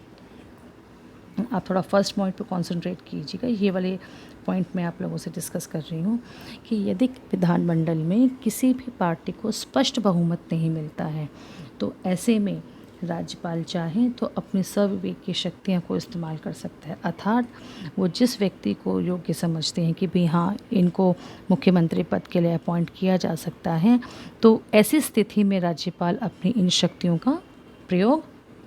आप थोड़ा फर्स्ट पॉइंट पे कंसंट्रेट कीजिएगा, ये वाले पॉइंट मैं आप लोगों से डिस्कस कर रही हूँ कि यदि विधानमंडल में किसी भी पार्टी को स्पष्ट बहुमत नहीं मिलता है, तो ऐसे में राज्यपाल चाहें तो अपनी सविवेक की शक्तियाँ को इस्तेमाल कर सकता है। अर्थात वो जिस व्यक्ति को योग्य समझते हैं कि भी हाँ, इनको मुख्यमंत्री पद के लिए अपॉइंट किया जा सकता है, तो ऐसी स्थिति में राज्यपाल अपनी इन शक्तियों का प्रयोग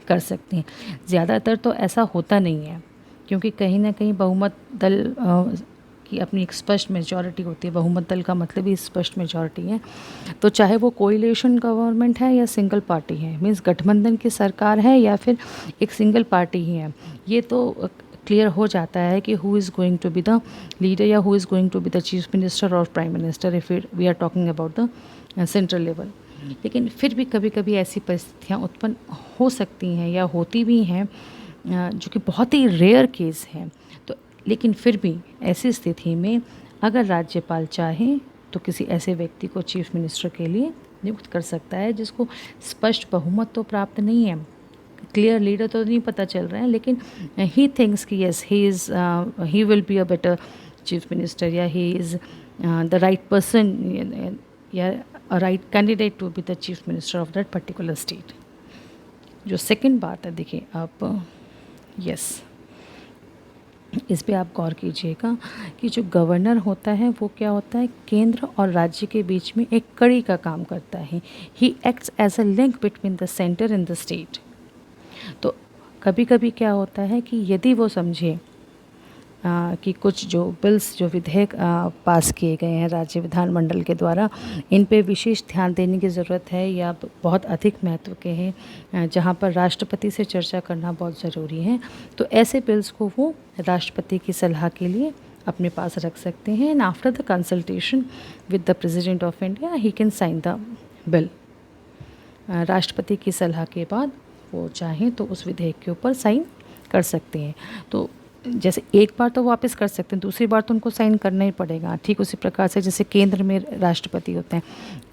कर सकते हैं। ज़्यादातर तो ऐसा होता नहीं है, क्योंकि कहीं ना कहीं बहुमत दल की अपनी एक स्पष्ट मेजॉरिटी होती है। बहुमत दल का मतलब ही स्पष्ट मेजॉरिटी है। तो चाहे वो कोएलिशन गवर्नमेंट है या सिंगल पार्टी है, मीन्स गठबंधन की सरकार है या फिर एक सिंगल पार्टी ही है, ये तो क्लियर हो जाता है कि who is going to be the leader या who is going to be the chief minister और prime minister if we are talking about the central level. लेकिन फिर भी कभी कभी ऐसी परिस्थितियाँ उत्पन्न हो सकती हैं या होती भी हैं, जो कि बहुत ही रेयर केस हैं। तो लेकिन फिर भी ऐसी स्थिति में अगर राज्यपाल चाहे तो किसी ऐसे व्यक्ति को चीफ मिनिस्टर के लिए नियुक्त कर सकता है जिसको स्पष्ट बहुमत तो प्राप्त नहीं है, क्लियर लीडर तो नहीं पता चल रहा है, लेकिन ही थिंक्स कि yes he will be a better chief minister या he is the right person या a right candidate to be the chief minister of that particular state। जो सेकंड बात है, देखिए आप यस इस पे आप गौर कीजिएगा कि जो गवर्नर होता है वो क्या होता है, केंद्र और राज्य के बीच में एक कड़ी का काम करता है। He acts as a link between the centre and the state. तो कभी कभी क्या होता है कि यदि वो समझे कि कुछ जो बिल्स जो विधेयक पास किए गए हैं राज्य विधानमंडल के द्वारा, इन पे विशेष ध्यान देने की ज़रूरत है या बहुत अधिक महत्व के हैं, जहाँ पर राष्ट्रपति से चर्चा करना बहुत ज़रूरी है, तो ऐसे बिल्स को वो राष्ट्रपति की सलाह के लिए अपने पास रख सकते हैं। And after the consultation with the president of India he can sign the bill. राष्ट्रपति की सलाह के बाद वो चाहें तो उस विधेयक के ऊपर साइन कर सकते हैं। तो जैसे एक बार तो वापस कर सकते हैं, दूसरी बार तो उनको साइन करना ही पड़ेगा। ठीक उसी प्रकार से जैसे केंद्र में राष्ट्रपति होते हैं,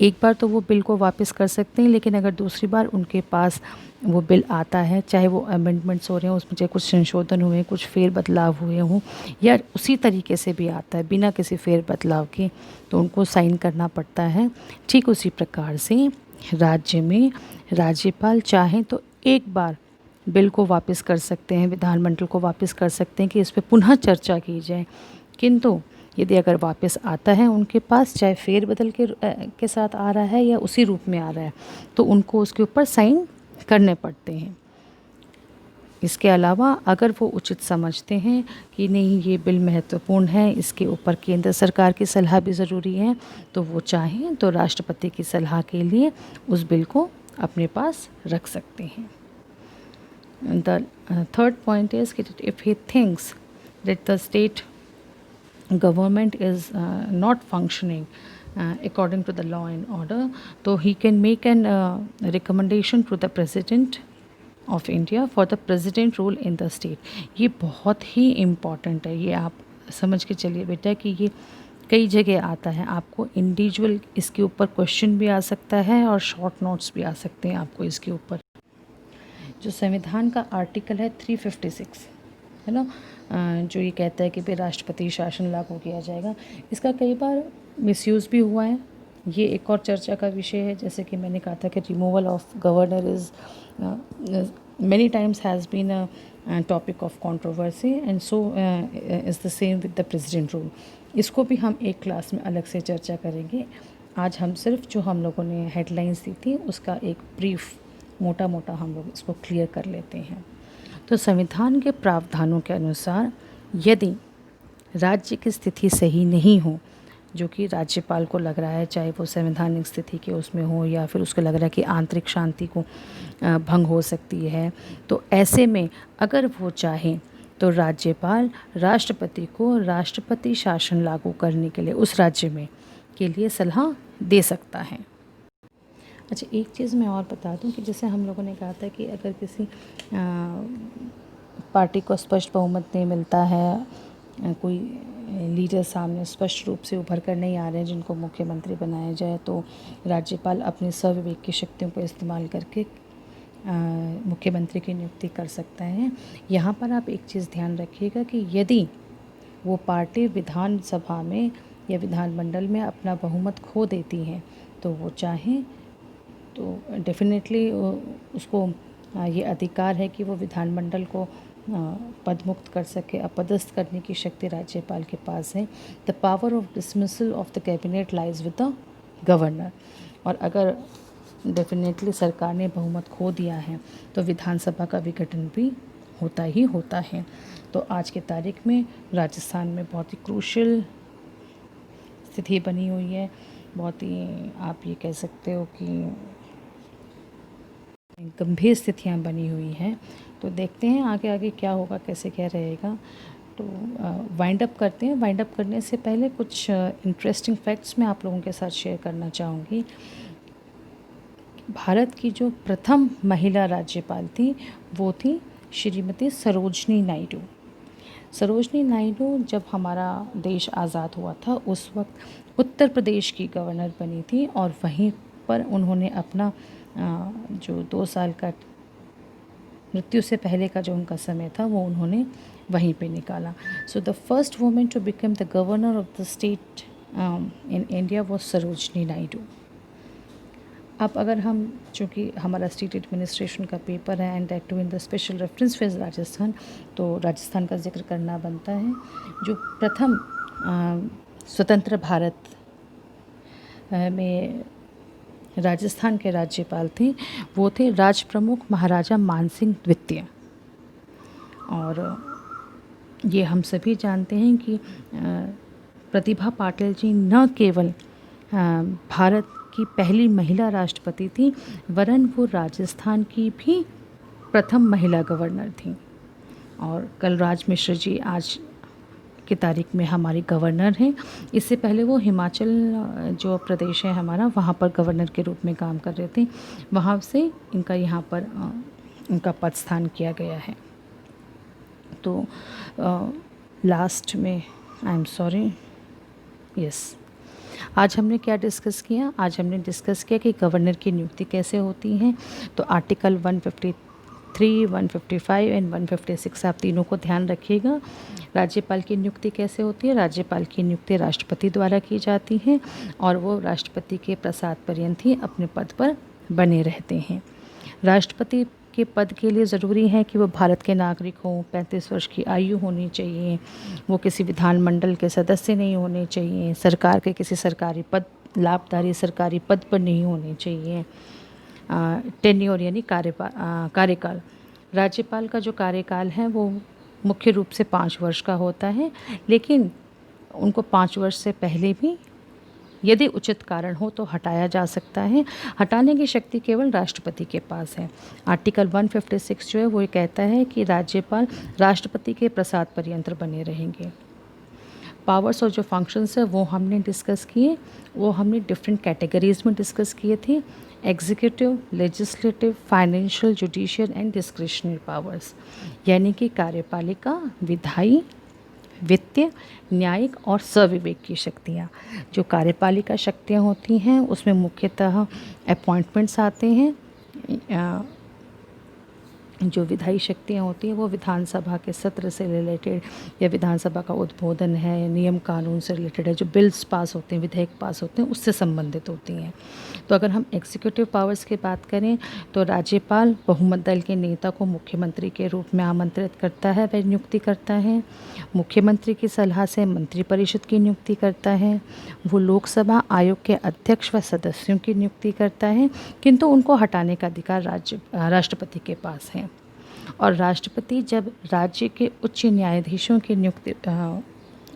एक बार तो वो बिल को वापस कर सकते हैं, लेकिन अगर दूसरी बार उनके पास वो बिल आता है, चाहे वो अमेंडमेंट्स हो रहे हैं, उसमें चाहे कुछ संशोधन हुए, कुछ फेर बदलाव हुए हों, या उसी तरीके से भी आता है बिना किसी फेर बदलाव के, तो उनको साइन करना पड़ता है। ठीक उसी प्रकार से राज्य में राज्यपाल चाहें तो एक बार बिल को वापस कर सकते हैं, विधानमंडल को वापस कर सकते हैं कि इस पे पुनः चर्चा की जाए। किंतु यदि अगर वापस आता है उनके पास, चाहे फेरबदल के साथ आ रहा है या उसी रूप में आ रहा है, तो उनको उसके ऊपर साइन करने पड़ते हैं। इसके अलावा अगर वो उचित समझते हैं कि नहीं ये बिल महत्वपूर्ण है, इसके ऊपर केंद्र सरकार की सलाह भी ज़रूरी है, तो वो चाहें तो राष्ट्रपति की सलाह के लिए उस बिल को अपने पास रख सकते हैं। The third point is that if he thinks that the state government is not functioning according to the law and order, so he can make an recommendation to the President of India for the president rule in the state। ये बहुत ही important है, ये आप समझ के चलिए बेटा कि ये कई जगह आता है, आपको इंडिविजुअल इसके ऊपर क्वेश्चन भी आ सकता है और शॉर्ट नोट्स भी आ सकते हैं आपको इसके ऊपर। जो संविधान का आर्टिकल है 356 है ना, जो ये कहता है कि भाई राष्ट्रपति शासन लागू किया जाएगा, इसका कई बार मिसयूज़ भी हुआ है। ये एक और चर्चा का विषय है। जैसे कि मैंने कहा था कि removal of governor is many times has been a topic of controversy and so is the same with the president rule। इसको भी हम एक क्लास में अलग से चर्चा करेंगे। आज हम सिर्फ जो हम लोगों ने हेडलाइंस दी थी उसका एक ब्रीफ मोटा मोटा हम लोग इसको क्लियर कर लेते हैं। तो संविधान के प्रावधानों के अनुसार यदि राज्य की स्थिति सही नहीं हो, जो कि राज्यपाल को लग रहा है, चाहे वो संवैधानिक स्थिति के उसमें हो या फिर उसको लग रहा है कि आंतरिक शांति को भंग हो सकती है, तो ऐसे में अगर वो चाहें तो राज्यपाल राष्ट्रपति को राष्ट्रपति शासन लागू करने के लिए उस राज्य में के लिए सलाह दे सकता है। अच्छा, एक चीज़ मैं और बता दूं कि जैसे हम लोगों ने कहा था कि अगर किसी पार्टी को स्पष्ट बहुमत नहीं मिलता है, कोई लीडर सामने स्पष्ट रूप से उभर कर नहीं आ रहे हैं जिनको मुख्यमंत्री बनाया जाए, तो राज्यपाल अपने स्वविवेक की शक्तियों को इस्तेमाल करके मुख्यमंत्री की नियुक्ति कर सकता है। यहाँ पर आप एक चीज़ ध्यान रखिएगा कि यदि वो पार्टी विधानसभा में या विधानमंडल में अपना बहुमत खो देती है तो वो चाहें तो डेफिनेटली उसको ये अधिकार है कि वो विधानमंडल को पदमुक्त कर सके, अपदस्थ करने की शक्ति राज्यपाल के पास है। The power of dismissal of the cabinet lies with the governor. और अगर डेफिनेटली सरकार ने बहुमत खो दिया है तो विधानसभा का विघटन भी होता ही होता है। तो आज की तारीख में राजस्थान में बहुत ही क्रूशियल स्थिति बनी हुई है, बहुत ही आप ये कह सकते हो कि गंभीर स्थितियाँ बनी हुई हैं। तो देखते हैं आगे आगे क्या होगा, कैसे क्या रहेगा। तो वाइंड अप करते हैं। वाइंड अप करने से पहले कुछ इंटरेस्टिंग फैक्ट्स मैं आप लोगों के साथ शेयर करना चाहूँगी। भारत की जो प्रथम महिला राज्यपाल थी वो थी श्रीमती सरोजनी नायडू। सरोजनी नायडू जब हमारा देश आज़ाद हुआ था उस वक्त उत्तर प्रदेश की गवर्नर बनी थी और वहीं पर उन्होंने अपना जो 2 साल का मृत्यु से पहले का जो उनका समय था वो उन्होंने वहीं पे निकाला। So the first women to become the governor of the state in India वो सरोजनी नायडू। अब अगर हम, चूँकि हमारा स्टेट एडमिनिस्ट्रेशन का पेपर है and that too in the special reference phase Rajasthan, तो राजस्थान का जिक्र करना बनता है। जो प्रथम स्वतंत्र भारत में राजस्थान के राज्यपाल थे वो थे राज प्रमुख महाराजा मानसिंह द्वितीय। और ये हम सभी जानते हैं कि प्रतिभा पाटिल जी न केवल भारत की पहली महिला राष्ट्रपति थी वरन वो राजस्थान की भी प्रथम महिला गवर्नर थी। और कलराज मिश्र जी आज की तारीख में हमारी गवर्नर हैं। इससे पहले वो हिमाचल जो प्रदेश है हमारा वहाँ पर गवर्नर के रूप में काम कर रहे थे, वहाँ से इनका यहाँ पर इनका पद स्थान किया गया है। तो लास्ट में आई एम सॉरी यस, आज हमने क्या डिस्कस किया? आज हमने डिस्कस किया कि गवर्नर की नियुक्ति कैसे होती है। तो आर्टिकल 153, 155 एंड 156 आप तीनों को ध्यान रखिएगा। राज्यपाल की नियुक्ति कैसे होती है? राज्यपाल की नियुक्ति राष्ट्रपति द्वारा की जाती है और वो राष्ट्रपति के प्रसाद पर्यंत ही अपने पद पर बने रहते हैं। राष्ट्रपति के पद के लिए ज़रूरी है कि वो भारत के नागरिक हों, 35 वर्ष की आयु होनी चाहिए, वो किसी विधानमंडल के सदस्य नहीं होने चाहिए, सरकार के किसी सरकारी पद, लाभधारी सरकारी पद पर नहीं होने चाहिए। टेन्योर यानी कार्यकाल, राज्यपाल का जो कार्यकाल है वो मुख्य रूप से 5 वर्ष का होता है, लेकिन उनको 5 वर्ष से पहले भी यदि उचित कारण हो तो हटाया जा सकता है। हटाने की शक्ति केवल राष्ट्रपति के पास है। आर्टिकल 156 जो है वो ये कहता है कि राज्यपाल राष्ट्रपति के प्रसाद पर्यंत बने रहेंगे। पावर्स और जो फंक्शंस है वो हमने डिस्कस किए, वो हमने डिफरेंट कैटेगरीज में डिस्कस किए थे। Executive, legislative, financial, judicial and discretionary powers, यानी कि कार्यपालिका, विधायी, वित्तीय, न्यायिक और स्वविवेक की शक्तियाँ। जो कार्यपालिका शक्तियाँ होती हैं उसमें मुख्यतः अपॉइंटमेंट्स आते हैं। जो विधायी शक्तियाँ होती हैं वो विधानसभा के सत्र से रिलेटेड या विधानसभा का उद्बोधन है, नियम कानून से रिलेटेड है, जो बिल्स पास होते हैं, विधेयक पास होते हैं, उससे संबंधित होती हैं। तो अगर हम एग्जीक्यूटिव पावर्स की बात करें तो राज्यपाल बहुमत दल के नेता को मुख्यमंत्री के रूप में आमंत्रित करता है, वह नियुक्ति करता है। मुख्यमंत्री की सलाह से मंत्रिपरिषद की नियुक्ति करता है। वो लोकसभा आयोग के अध्यक्ष व सदस्यों की नियुक्ति करता है, किंतु उनको हटाने का अधिकार राष्ट्रपति के पास है। और राष्ट्रपति जब राज्य के उच्च न्यायाधीशों की नियुक्ति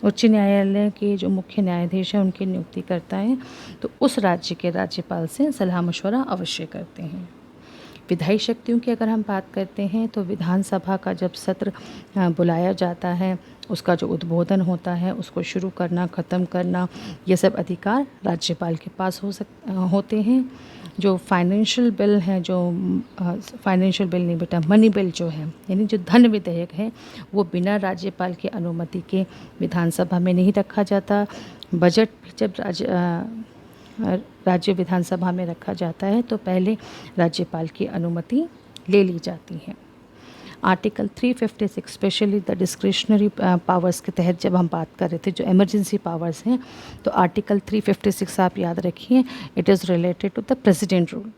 उच्च न्यायालय के जो मुख्य न्यायाधीश हैं उनकी नियुक्ति करता है तो उस राज्य के राज्यपाल से सलाह मशवरा अवश्य करते हैं। विधायी शक्तियों की अगर हम बात करते हैं तो विधानसभा का जब सत्र बुलाया जाता है, उसका जो उद्बोधन होता है, उसको शुरू करना, ख़त्म करना, ये सब अधिकार राज्यपाल के पास होते हैं। जो फाइनेंशियल बिल है, जो फाइनेंशियल बिल नहीं बेटा, मनी बिल जो है, यानी जो धन विधेयक है, वो बिना राज्यपाल की अनुमति के विधानसभा में नहीं रखा जाता। बजट भी जब राज्य विधानसभा में रखा जाता है तो पहले राज्यपाल की अनुमति ले ली जाती है। Article 356 specially the discretionary powers के तहत जब हम बात कर रहे थे, जो इमरजेंसी पावर्स हैं, तो आर्टिकल 356 आप याद रखिए, it is related to the president rule.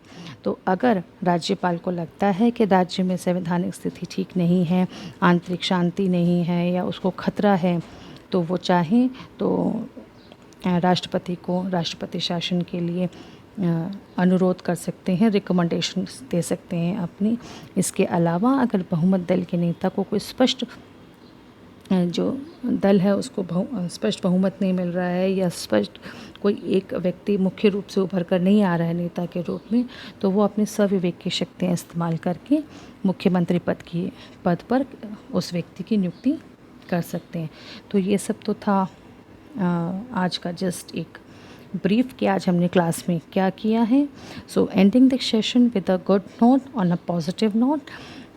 तो अगर राज्यपाल को लगता है कि राज्य में संवैधानिक स्थिति ठीक नहीं है, आंतरिक शांति नहीं है या उसको खतरा है, तो वो चाहें तो राष्ट्रपति को राष्ट्रपति शासन के लिए अनुरोध कर सकते हैं, रिकमेंडेशन दे सकते हैं अपनी। इसके अलावा अगर बहुमत दल के नेता को कोई स्पष्ट जो दल है उसको स्पष्ट बहुमत नहीं मिल रहा है या स्पष्ट कोई एक व्यक्ति मुख्य रूप से उभर कर नहीं आ रहा है नेता के रूप में, तो वो अपने स्वविवेक की शक्तियाँ इस्तेमाल करके मुख्यमंत्री पद पर उस व्यक्ति की नियुक्ति कर सकते हैं। तो ये सब तो था आज का जस्ट एक ब्रीफ कि आज हमने क्लास में क्या किया है। सो ending the session with a good note, on a positive note.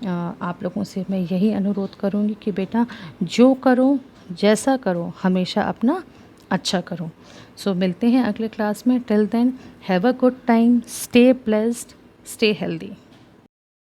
आप लोगों से मैं यही अनुरोध करूँगी कि बेटा जो करो, जैसा करो, हमेशा अपना अच्छा करो। सो मिलते हैं अगले क्लास में। Till then have a good time, stay blessed, stay healthy.